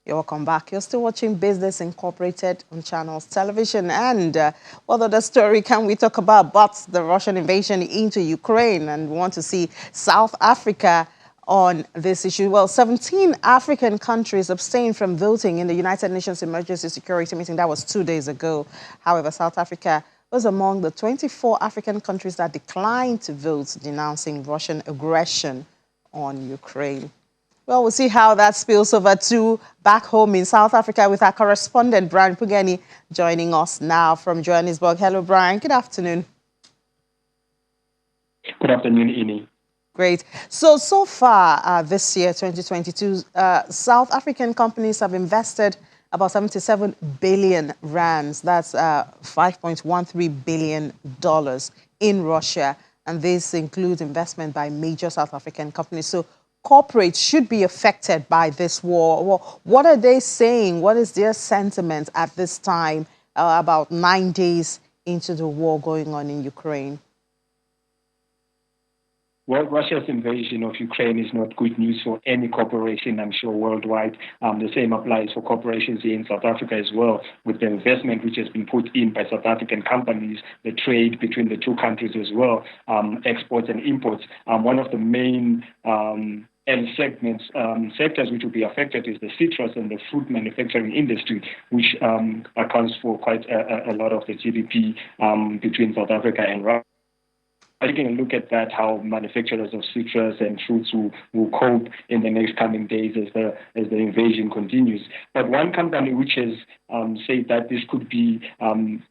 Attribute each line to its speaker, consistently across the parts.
Speaker 1: You're welcome back. You're still watching Business Incorporated on Channels Television. And what other story can we talk about but the Russian invasion into Ukraine? And we want to see South Africa on this issue. Well, 17 African countries abstained from voting in the United Nations Emergency Security Meeting. That was 2 days ago. However, South Africa was among the 24 African countries that declined to vote, denouncing Russian aggression on Ukraine. Well, we'll see how that spills over to back home in South Africa with our correspondent, Brian Pugeni, joining us now from Johannesburg. Hello, Brian. Good afternoon.
Speaker 2: Good afternoon, Ini.
Speaker 1: Great. So far this year, 2022, South African companies have invested about 77 billion rands. That's $5.13 billion in Russia. And this includes investment by major South African companies. So corporates should be affected by this war. Well, what are they saying? What is their sentiment at this time, about 9 days into the war going on in Ukraine?
Speaker 2: Well, Russia's invasion of Ukraine is not good news for any corporation, I'm sure, worldwide. The same applies for corporations here in South Africa as well, with the investment which has been put in by South African companies, the trade between the two countries as well, exports and imports. One of the main sectors which will be affected is the citrus and the fruit manufacturing industry, which accounts for quite a lot of the GDP between South Africa and Russia. Taking a look at that, how manufacturers of citrus and fruits will cope in the next coming days as the invasion continues. But one company which has said that this could be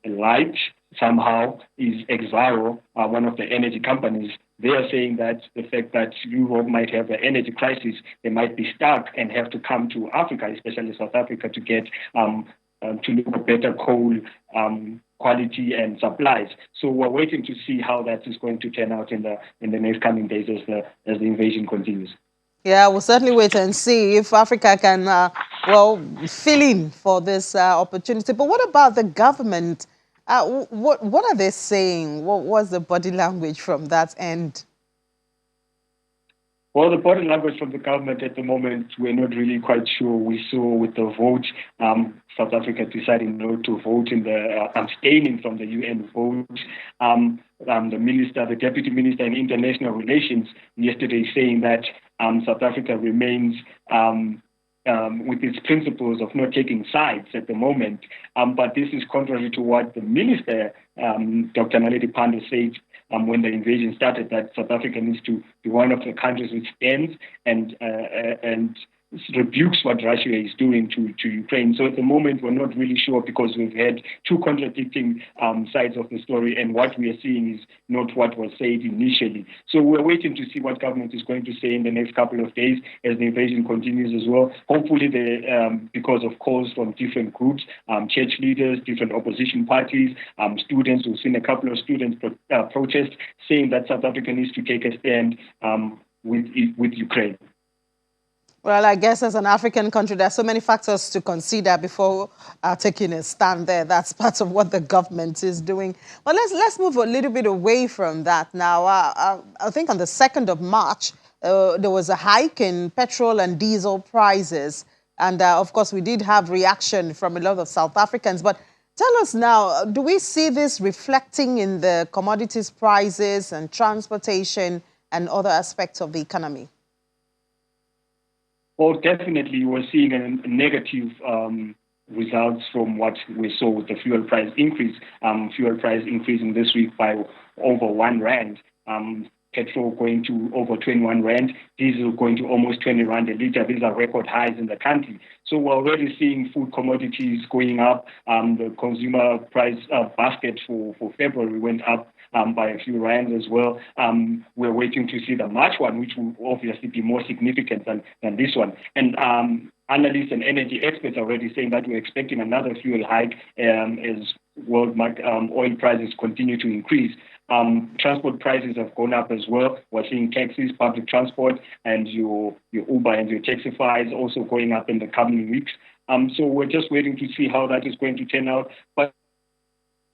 Speaker 2: light somehow is Exxaro, one of the energy companies. They are saying that the fact that Europe might have an energy crisis, they might be stuck and have to come to Africa, especially South Africa, to get to look at better coal quality and supplies. So we're waiting to see how that is going to turn out in the next coming days as the invasion continues.
Speaker 1: Yeah, we'll certainly wait and see if Africa can, fill in for this opportunity. But what about the government? What are they saying? What was the body language from that end?
Speaker 2: Well, the body language from the government at the moment, we're not really quite sure. We saw with the vote, South Africa deciding not to vote in the abstaining from the UN vote. The deputy minister in international relations yesterday saying that South Africa remains with its principles of not taking sides at the moment. But this is contrary to what the minister, Dr. Naledi Pandor, said when the invasion started, that South Africa needs to be one of the countries which stands and rebukes what Russia is doing to Ukraine. So at the moment, we're not really sure because we've had two contradicting sides of the story, and what we are seeing is not what was said initially. So we're waiting to see what government is going to say in the next couple of days as the invasion continues as well. Hopefully, because of calls from different groups, church leaders, different opposition parties, students, we've seen a couple of students protest saying that South Africa needs to take a stand with Ukraine.
Speaker 1: Well, I guess as an African country, there are so many factors to consider before taking a stand there. That's part of what the government is doing. Well, let's move a little bit away from that now. I think on the 2nd of March, there was a hike in petrol and diesel prices. And of course, we did have reaction from a lot of South Africans. But tell us now, do we see this reflecting in the commodities prices and transportation and other aspects of the economy?
Speaker 2: Well, definitely, we're seeing a negative results from what we saw with the fuel price increase. Fuel price increasing this week by over R1. Petrol going to over 21 Rand, diesel going to almost 20 Rand a liter. These are record highs in the country. So we're already seeing food commodities going up. The consumer price basket for February went up by a few rands as well. We're waiting to see the March one, which will obviously be more significant than this one. And analysts and energy experts are already saying that we're expecting another fuel hike as world oil prices continue to increase. Transport prices have gone up as well. We're seeing taxis, public transport, and your Uber and your Taxify is also going up in the coming weeks. So we're just waiting to see how that is going to turn out. But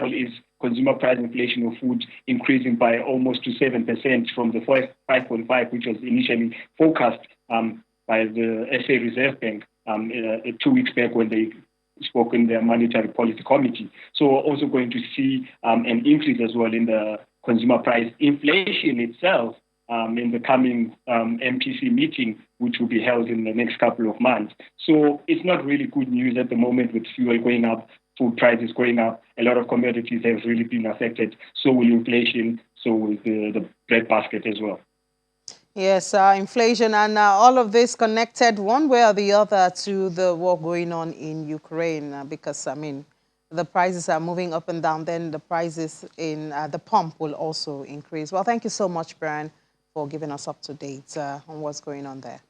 Speaker 2: is consumer price inflation of food increasing by almost to 7% from the 5.5, which was initially forecast by the SA Reserve Bank. 2 weeks back when they spoke in their monetary policy committee. So we're also going to see an increase as well in the consumer price inflation itself in the coming MPC meeting, which will be held in the next couple of months. So it's not really good news at the moment with fuel going up, food prices going up. A lot of commodities have really been affected. So will inflation, so will the bread basket as well.
Speaker 1: Yes, inflation and all of this connected one way or the other to the war going on in Ukraine because, I mean, the prices are moving up and down, then the prices in the pump will also increase. Well, thank you so much, Brian, for giving us up to date on what's going on there.